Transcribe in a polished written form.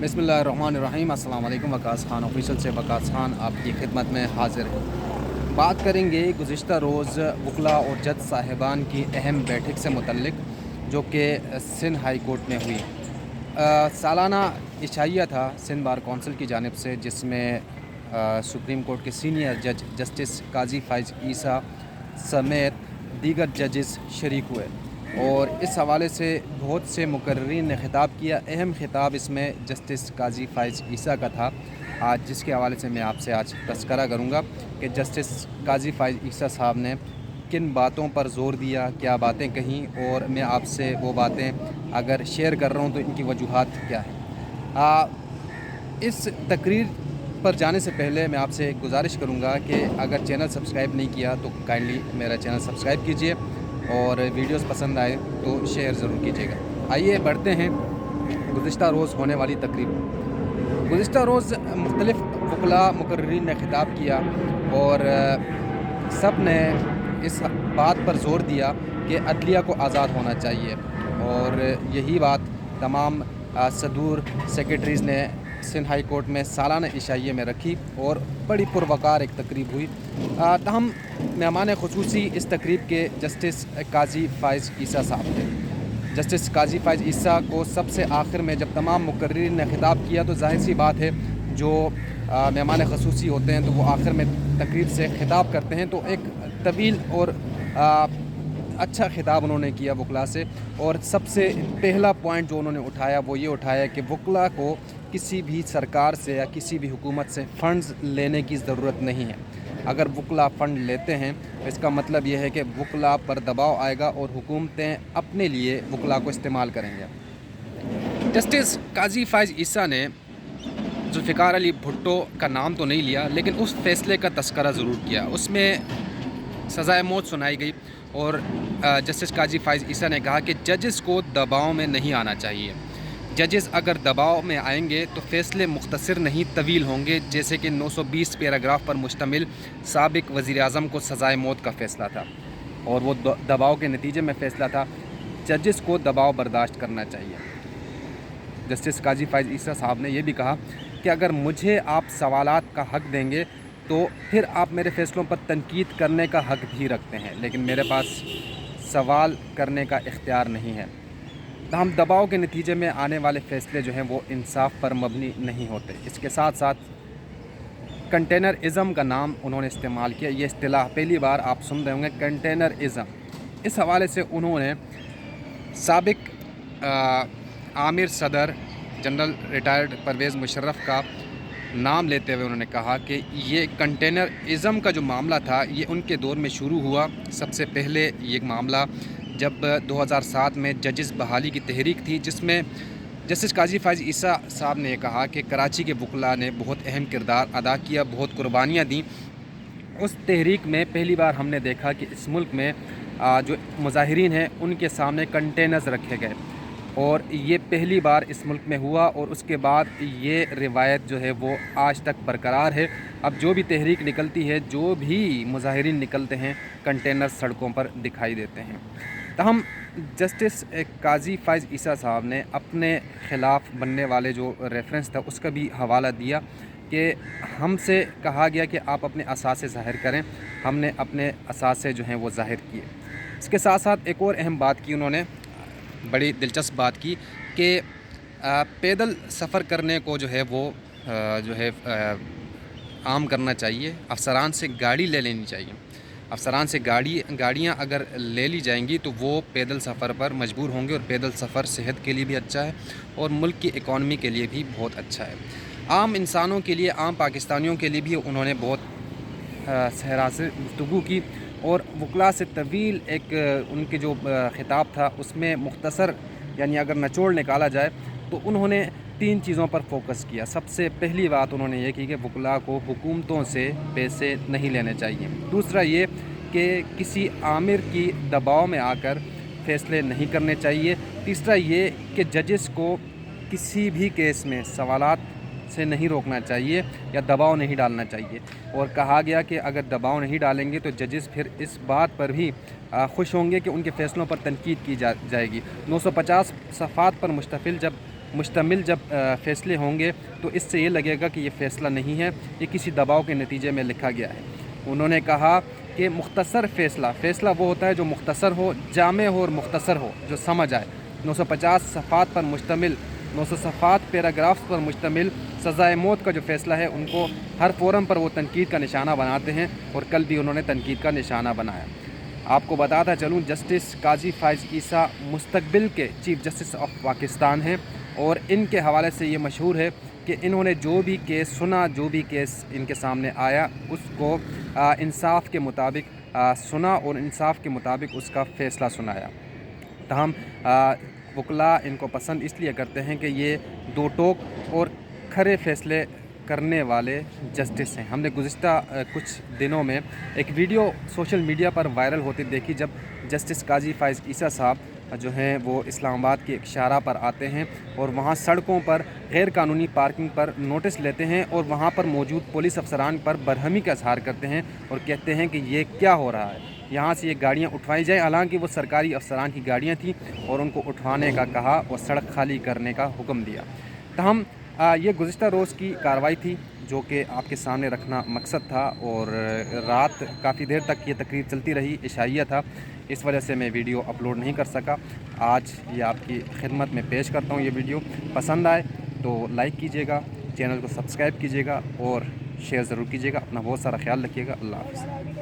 बिस्मिल्लाहिर्रहमानिर्रहीम। अस्सलाम वालेकुम। वकास खान ऑफिशियल से वकास खान आपकी खिदमत में हाज़िर है। बात करेंगे गुज़िश्ता रोज़ वकला और जज साहिबान की अहम बैठक से मुतल्लिक़ जो कि सिंध हाई कोर्ट में हुई। सालाना इशाइया था सिंध बार कौंसिल की जानिब से, जिसमें सुप्रीम कोर्ट के सीनियर जज जस्टिस काजी फ़ाइज़ ईसा समेत दीगर जजेस शरीक हुए और इस हवाले से बहुत से मुकर्रीन ने ख़िताब किया। अहम ख़िताब इसमें जस्टिस काजी फ़ाइज़ ईसा का था, आज जिसके हवाले से मैं आपसे आज तज़किरा करूँगा कि जस्टिस काजी फ़ाइज़ ईसा साहब ने किन बातों पर ज़ोर दिया, क्या बातें कहीं, और मैं आपसे वो बातें अगर शेयर कर रहा हूँ तो इनकी वजूहात क्या है। इस तकरीर पर जाने से पहले मैं आपसे एक गुजारिश करूँगा कि अगर चैनल सब्सक्राइब नहीं किया तो काइंडली मेरा चैनल सब्सक्राइब कीजिए और वीडियोस पसंद आए तो शेयर ज़रूर कीजिएगा। आइए बढ़ते हैं गुज़िश्ता रोज़ होने वाली तकरीब। गुज़िश्ता रोज़ मुख्तलिफ़ वकला मुकर्रीन ने ख़िताब किया और सब ने इस बात पर ज़ोर दिया कि अदलिया को आज़ाद होना चाहिए और यही बात तमाम सदूर सेक्रेटरीज़ ने सिंध हाई कोर्ट में सालाना इशाइये में रखी और बड़ी पुरवकार एक तकरीब हुई। तहम मेहमान ख़ुसूसी इस तकरीब के जस्टिस काजी फ़ाइज़ ईसा साहब थे। जस्टिस काजी फ़ाइज़ ईसा को सबसे आखिर में जब तमाम मुकर्रीन ने ख़िताब किया तो ज़ाहिर सी बात है जो मेहमान ख़ुसूसी होते हैं तो वो आखिर में तकरीब से ख़िताब करते हैं, तो एक तवील और अच्छा ख़िताब उन्होंने किया वकला से। और सबसे पहला पॉइंट जो उन्होंने उठाया वो ये उठाया कि वकला को किसी भी सरकार से या किसी भी हुकूमत से फ़ंड्स लेने की ज़रूरत नहीं है। अगर वकला फ़ंड लेते हैं तो इसका मतलब ये है कि वकला पर दबाव आएगा और हुकूमतें अपने लिए वकला को इस्तेमाल करेंगे। जस्टिस काजी फ़ाइज़ ईसा ने जुल्फ़िकार अली भुट्टो का नाम तो नहीं लिया, लेकिन उस फ़ैसले का तज़किरा ज़रूर किया। उसमें सज़ाए मौत सुनाई गई और जस्टिस काजी फ़ाइज़ ईसा ने कहा कि जजेस को दबाव में नहीं आना चाहिए। जजेस अगर दबाव में आएंगे तो फ़ैसले मुख्तसर नहीं तवील होंगे, जैसे कि 920 पैराग्राफ पर मुश्तमिल साबिक़ वज़ीर-ए-आज़म को सज़ाए मौत का फ़ैसला था और वो दबाव के नतीजे में फ़ैसला था। जजेस को दबाव बर्दाश्त करना चाहिए। जस्टिस काजी फ़ाइज़ ईसा साहब ने यह भी कहा कि अगर मुझे आप सवालात का हक़ देंगे तो फिर आप मेरे फ़ैसलों पर तनकीद करने का हक़ भी रखते हैं, लेकिन मेरे पास सवाल करने का इख्तियार नहीं है। हम दबाव के नतीजे में आने वाले फ़ैसले जो हैं वो इंसाफ पर मबनी नहीं होते। इसके साथ साथ कंटेनरिज़म का नाम उन्होंने इस्तेमाल किया। ये इस्तिलाह पहली बार आप सुन रहे होंगे, कंटेनरिज़म। इस हवाले से उन्होंने साबिक़ आमिर सदर जनरल रिटायर्ड परवेज़ मुशर्रफ का नाम लेते हुए उन्होंने कहा कि ये कंटेनरिज़म का जो मामला था ये उनके दौर में शुरू हुआ। सबसे पहले ये मामला जब 2007 में जजेस बहाली की तहरीक थी, जिसमें जस्टिस काजी फ़ाइज़ ईसा साहब ने कहा कि कराची के वकला ने बहुत अहम किरदार अदा किया, बहुत कुर्बानियाँ दी। उस तहरीक में पहली बार हमने देखा कि इस मुल्क में जो मुज़ाहिरीन हैं उनके सामने कंटेनर्स रखे गए और ये पहली बार इस मुल्क में हुआ और उसके बाद ये रिवायत जो है वो आज तक बरकरार है। अब जो भी तहरीक निकलती है, जो भी मुज़ाहिरीन निकलते हैं, कंटेनर सड़कों पर दिखाई देते हैं। तहम जस्टिस काजी फ़ाइज़ ईसा साहब ने अपने ख़िलाफ़ बनने वाले जो रेफरेंस था उसका भी हवाला दिया कि हमसे कहा गया कि आप अपने असासे ज़ाहिर करें, हमने अपने असासे जो हैं वो ज़ाहिर किए। इसके साथ साथ एक और अहम बात की उन्होंने, बड़ी दिलचस्प बात की कि पैदल सफ़र करने को जो है वो आम करना चाहिए। अफसरान से गाड़ी ले लेनी चाहिए। अफसरान से गाड़ियाँ अगर ले ली जाएंगी तो वो पैदल सफ़र पर मजबूर होंगे और पैदल सफ़र सेहत के लिए भी अच्छा है और मुल्क की इकॉनमी के लिए भी बहुत अच्छा है। आम इंसानों के लिए, आम पाकिस्तानियों के लिए भी उन्होंने बहुत सहरा से गुफ्तगू की और वकला से तवील एक उनके जो ख़िताब था उसमें मुख्तसर यानी अगर निचोड़ निकाला जाए तो उन्होंने 3 चीज़ों पर फोकस किया। सबसे पहली बात उन्होंने ये की कि वकला को हुकूमतों से पैसे नहीं लेने चाहिए। दूसरा ये कि किसी आमिर की दबाव में आकर फ़ैसले नहीं करने चाहिए। तीसरा ये कि जजेस को किसी भी केस में सवालात से नहीं रोकना चाहिए या दबाव नहीं डालना चाहिए। और कहा गया कि अगर दबाव नहीं डालेंगे तो जजेस फिर इस बात पर भी खुश होंगे कि उनके फ़ैसलों पर तनकीद की जाएगी। 950 सफ़ात पर मुश्तमिल जब मुश्तमिल जब फ़ैसले होंगे तो इससे ये लगेगा कि ये फ़ैसला नहीं है, ये किसी दबाव के नतीजे में लिखा गया है। उन्होंने कहा कि मुख्तसर फ़ैसला वो होता है जो मुख्तसर हो, जामे हो और मुख्तसर हो, जो समझ आए। 950 सफ़ात पर मुश्तमिल, 900 सफ़ात पैराग्राफ्स पर मुश्तमिल सज़ाए मौत का जो फ़ैसला है, उनको हर फोरम पर वो तनकीद का निशाना बनाते हैं और कल भी उन्होंने तनकीद का निशाना बनाया। आपको बताता चलूँ, जस्टिस काजी फ़ाइज़ ईसा मुस्तकबिल के चीफ़ जस्टिस ऑफ पाकिस्तान हैं और इनके हवाले से ये मशहूर है कि इन्होंने जो भी केस सुना, जो भी केस इनके सामने आया, उसको इंसाफ के मुताबिक सुना और इंसाफ के मुताबिक उसका फ़ैसला सुनाया। तहम वकला इनको पसंद इसलिए करते हैं कि ये दो टोक और खरे फ़ैसले करने वाले जस्टिस हैं। हमने गुज़िश्ता कुछ दिनों में एक वीडियो सोशल मीडिया पर वायरल होती देखी, जब जस्टिस काजी फ़ाइज़ ईसा साहब जो हैं वो इस्लामाबाद के एक शाहराह पर आते हैं और वहाँ सड़कों पर गैर कानूनी पार्किंग पर नोटिस लेते हैं और वहाँ पर मौजूद पुलिस अफसरान पर बरहमी का इज़हार करते हैं और कहते हैं कि ये क्या हो रहा है, यहाँ से ये गाड़ियाँ उठवाई जाएँ। हालांकि वो सरकारी अफसरान की गाड़ियाँ थीं और उनको उठवाने का कहा और सड़क खाली करने का हुक्म दिया। तहम ये गुज़िश्ता रोज़ की कार्रवाई थी जो कि आपके सामने रखना मकसद था और रात काफ़ी देर तक ये तकरीर चलती रही, इशाइया था, इस वजह से मैं वीडियो अपलोड नहीं कर सका। आज ये आपकी खिदमत में पेश करता हूँ। ये वीडियो पसंद आए तो लाइक कीजिएगा, चैनल को सब्सक्राइब कीजिएगा और शेयर ज़रूर कीजिएगा। अपना बहुत सारा ख्याल रखिएगा। अल्लाह हाफ़िज़।